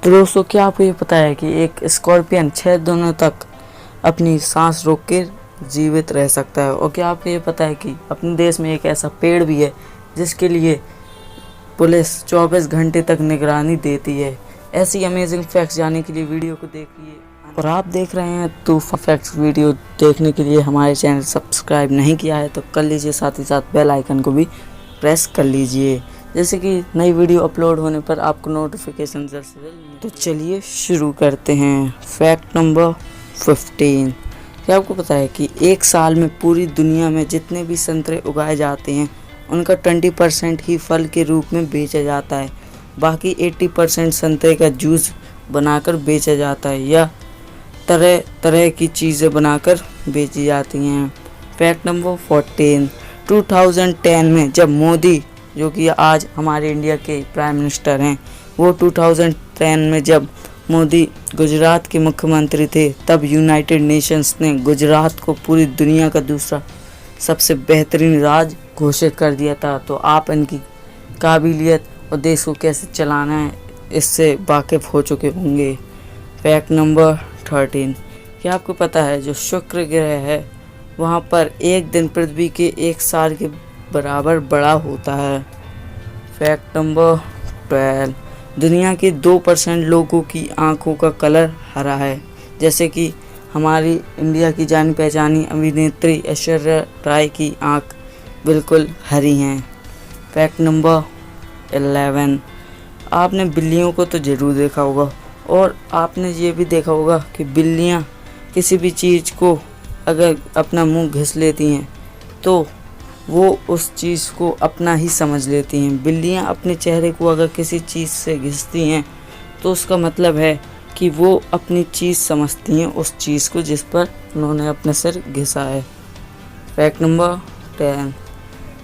तो दोस्तों, क्या आपको ये पता है कि एक स्कॉर्पियन 6 दिनों तक अपनी सांस रोक के जीवित रह सकता है। और क्या आपको ये पता है कि अपने देश में एक ऐसा पेड़ भी है जिसके लिए पुलिस 24 घंटे तक निगरानी देती है। ऐसी अमेजिंग फैक्ट्स जानने के लिए वीडियो को देखिए। और आप देख रहे हैं तूफान फैक्ट्स। वीडियो देखने के लिए हमारे चैनल सब्सक्राइब नहीं किया है तो कर लीजिए, साथ ही साथ बेल आइकन को भी प्रेस कर लीजिए, जैसे कि नई वीडियो अपलोड होने पर आपको नोटिफिकेशन जल्द से जल्द। तो चलिए शुरू करते हैं। Fact number 15। क्या आपको पता है कि एक साल में पूरी दुनिया में जितने भी संतरे उगाए जाते हैं उनका 20% ही फल के रूप में बेचा जाता है, बाकी 80% संतरे का जूस बनाकर बेचा जाता है या तरह तरह की चीज़ें बनाकर बेची जाती हैं। Fact number 14। 2010 में जब मोदी, जो कि आज हमारे इंडिया के प्राइम मिनिस्टर हैं, वो 2010 में जब मोदी गुजरात के मुख्यमंत्री थे, तब यूनाइटेड नेशंस ने गुजरात को पूरी दुनिया का दूसरा सबसे बेहतरीन राज्य घोषित कर दिया था। तो आप इनकी काबिलियत और देश को कैसे चलाना है इससे वाकिफ़ हो चुके होंगे। Fact number 13। क्या आपको पता है जो शुक्र ग्रह है वहाँ पर एक दिन पृथ्वी के एक साल के बराबर बड़ा होता है। Fact number 12। दुनिया के 2% लोगों की आंखों का कलर हरा है, जैसे कि हमारी इंडिया की जानी पहचानी अभिनेत्री ऐश्वर्या राय की आंख बिल्कुल हरी हैं। Fact number 11। आपने बिल्लियों को तो ज़रूर देखा होगा और आपने ये भी देखा होगा कि बिल्लियाँ किसी भी चीज़ को अगर अपना मुंह घिस लेती हैं तो वो उस चीज़ को अपना ही समझ लेती हैं। बिल्लियाँ अपने चेहरे को अगर किसी चीज़ से घिसती हैं तो उसका मतलब है कि वो अपनी चीज़ समझती हैं, उस चीज़ को जिस पर उन्होंने अपने सिर घिसा है। Fact number 10।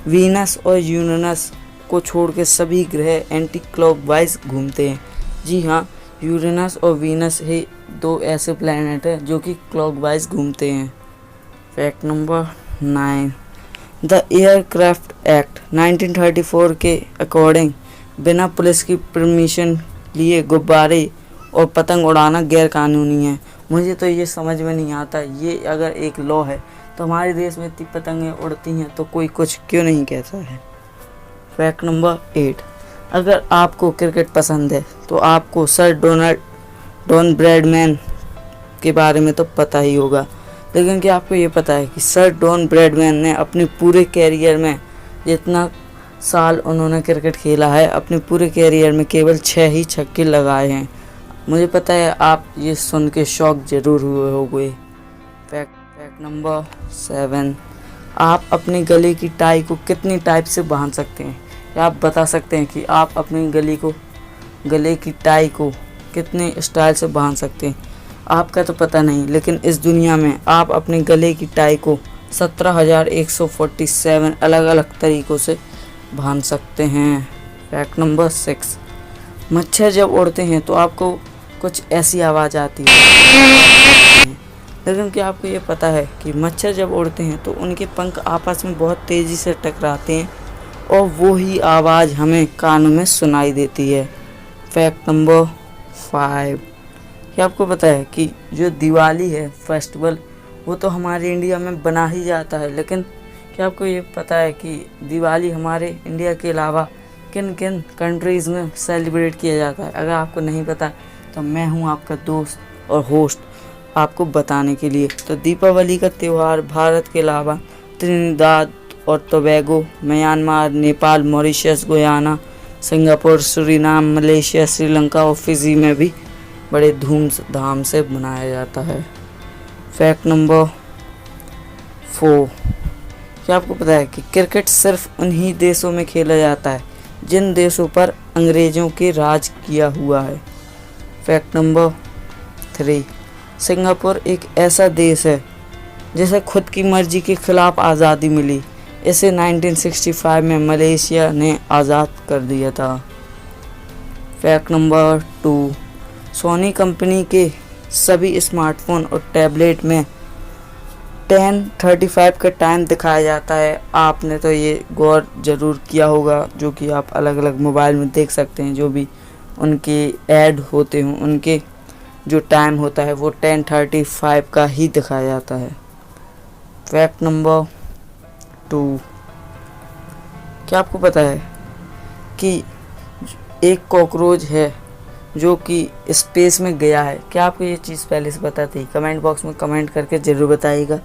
वीनस और यूरेनस को छोड़ के सभी ग्रह एंटी क्लॉकवाइज घूमते हैं। जी हाँ, यूरेनस और वीनस ही 2 ऐसे प्लैनेट हैं जो कि क्लॉकवाइज घूमते हैं। Fact number 9। The aircraft act 1934 के अकॉर्डिंग बिना पुलिस की परमिशन लिए गुब्बारे और पतंग उड़ाना गैर कानूनी है। मुझे तो ये समझ में नहीं आता, ये अगर एक लॉ है तो हमारे देश में इतनी पतंगें उड़ती हैं तो कोई कुछ क्यों नहीं कहता है। Fact number 8। अगर आपको क्रिकेट पसंद है तो आपको सर डॉन ब्रैडमैन के बारे में तो पता ही होगा, लेकिन क्या आपको ये पता है कि सर डॉन ब्रैडमैन ने अपने पूरे कैरियर में, जितना साल उन्होंने क्रिकेट खेला है, अपने पूरे कैरियर में केवल 6 ही छक्के लगाए हैं। मुझे पता है आप ये सुन के शॉक ज़रूर हुए होंगे। Fact number 7। आप अपने गले की टाई को कितनी टाइप से बांध सकते हैं? क्या आप बता सकते हैं कि आप अपनी गले की टाई को कितने स्टाइल से बांध सकते हैं? आपका तो पता नहीं, लेकिन इस दुनिया में आप अपने गले की टाई को 17,147 अलग अलग तरीक़ों से बांध सकते हैं। Fact number 6। मच्छर जब उड़ते हैं तो आपको कुछ ऐसी आवाज़ आती है, लेकिन क्या आपको ये पता है कि मच्छर जब उड़ते हैं तो उनके पंख आपस में बहुत तेज़ी से टकराते हैं और वो ही आवाज़ हमें कानों में सुनाई देती है। Fact number 5। क्या आपको पता है कि जो दिवाली है फेस्टिवल, वो तो हमारे इंडिया में बना ही जाता है, लेकिन क्या आपको ये पता है कि दिवाली हमारे इंडिया के अलावा किन किन कंट्रीज़ में सेलिब्रेट किया जाता है? अगर आपको नहीं पता तो मैं हूँ आपका दोस्त और होस्ट आपको बताने के लिए। तो दीपावली का त्यौहार भारत के अलावा त्रिनिदाद और Tobago, Myanmar, Nepal, Mauritius, Guyana, Singapore, Suriname, Malaysia, Sri Lanka और फिजी में भी बड़े धूमधाम से मनाया जाता है। Fact number 4। क्या आपको पता है कि क्रिकेट सिर्फ उन्हीं देशों में खेला जाता है जिन देशों पर अंग्रेज़ों के राज किया हुआ है। Fact number 3। सिंगापुर एक ऐसा देश है जिसे खुद की मर्जी के खिलाफ आज़ादी मिली। इसे 1965 में मलेशिया ने आज़ाद कर दिया था। Fact number 2। सोनी कंपनी के सभी स्मार्टफोन और टैबलेट में 10:35 का टाइम दिखाया जाता है। आपने तो ये गौर ज़रूर किया होगा, जो कि आप अलग अलग मोबाइल में देख सकते हैं, जो भी उनके ऐड होते हैं, उनके जो टाइम होता है वो 10:35 का ही दिखाया जाता है। फैक्ट नंबर 2, क्या आपको पता है कि एक कॉकरोच है जो कि स्पेस में गया है? क्या आपको ये चीज़ पहले से पता थी? कमेंट बॉक्स में कमेंट करके ज़रूर बताइएगा।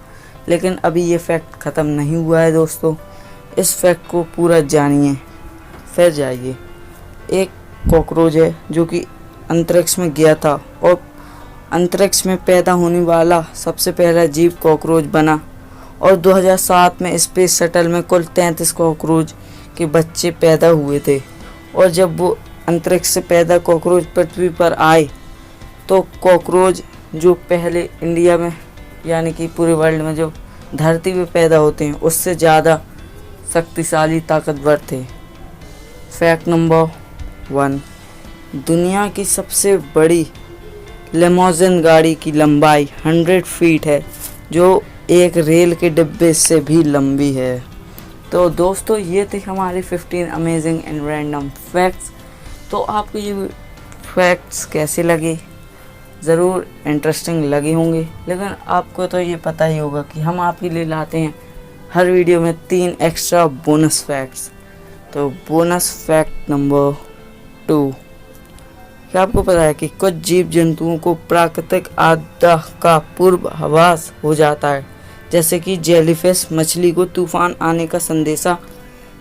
लेकिन अभी ये फैक्ट ख़त्म नहीं हुआ है दोस्तों, इस फैक्ट को पूरा जानिए फिर जाइए। एक कॉकरोच है जो कि अंतरिक्ष में गया था और अंतरिक्ष में पैदा होने वाला सबसे पहला जीव कॉकरोच बना, और 2007 में स्पेस शटल में कुल 33 कॉकरोच के बच्चे पैदा हुए थे। और जब वो अंतरिक्ष से पैदा कॉकरोच पृथ्वी पर आए तो कॉकरोच जो पहले इंडिया में यानी कि पूरे वर्ल्ड में जो धरती पे पैदा होते हैं उससे ज़्यादा शक्तिशाली ताकतवर थे। फैक्ट नंबर 1, दुनिया की सबसे बड़ी लिमोजिन गाड़ी की लंबाई 100 फीट है, जो एक रेल के डिब्बे से भी लंबी है। तो दोस्तों ये थे हमारे 15 अमेजिंग एंड रैंडम फैक्ट्स। तो आपको ये फैक्ट्स कैसे लगे? ज़रूर इंटरेस्टिंग लगे होंगे, लेकिन आपको तो ये पता ही होगा कि हम आपके लिए लाते हैं हर वीडियो में 3 एक्स्ट्रा बोनस फैक्ट्स। तो बोनस फैक्ट नंबर 2, क्या आपको पता है कि कुछ जीव जंतुओं को प्राकृतिक आपदा का पूर्वाभास हो जाता है? जैसे कि जेलीफिश मछली को तूफान आने का संदेशा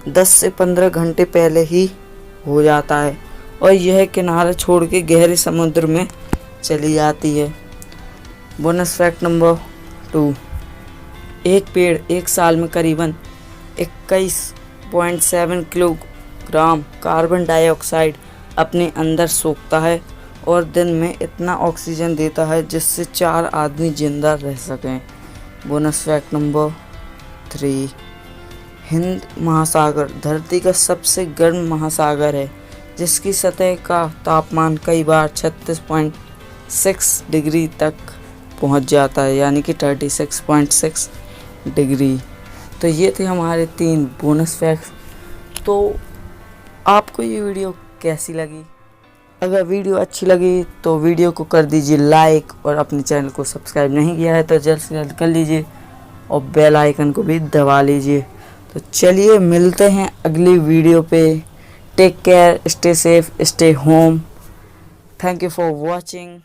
10 से 15 घंटे पहले ही हो जाता है और यह किनारा छोड़ के गहरे समुद्र में चली जाती है। बोनस फैक्ट नंबर 2, एक पेड़ एक साल में करीबन 21.7 किलोग्राम कार्बन डाइऑक्साइड अपने अंदर सोखता है और दिन में इतना ऑक्सीजन देता है जिससे 4 आदमी जिंदा रह सकें। बोनस फैक्ट नंबर 3, हिंद महासागर धरती का सबसे गर्म महासागर है, जिसकी सतह का तापमान कई बार 36.6 डिग्री तक पहुंच जाता है, यानी कि 36.6 डिग्री। तो ये थे हमारे 3 बोनस फैक्ट्स। तो आपको ये वीडियो कैसी लगी? अगर वीडियो अच्छी लगी तो वीडियो को कर दीजिए लाइक, और अपने चैनल को सब्सक्राइब नहीं किया है तो जल्द से जल्द कर लीजिए और बेल आइकन को भी दबा लीजिए। तो चलिए मिलते हैं अगली वीडियो पे। Take care, stay safe, stay home. Thank you for watching.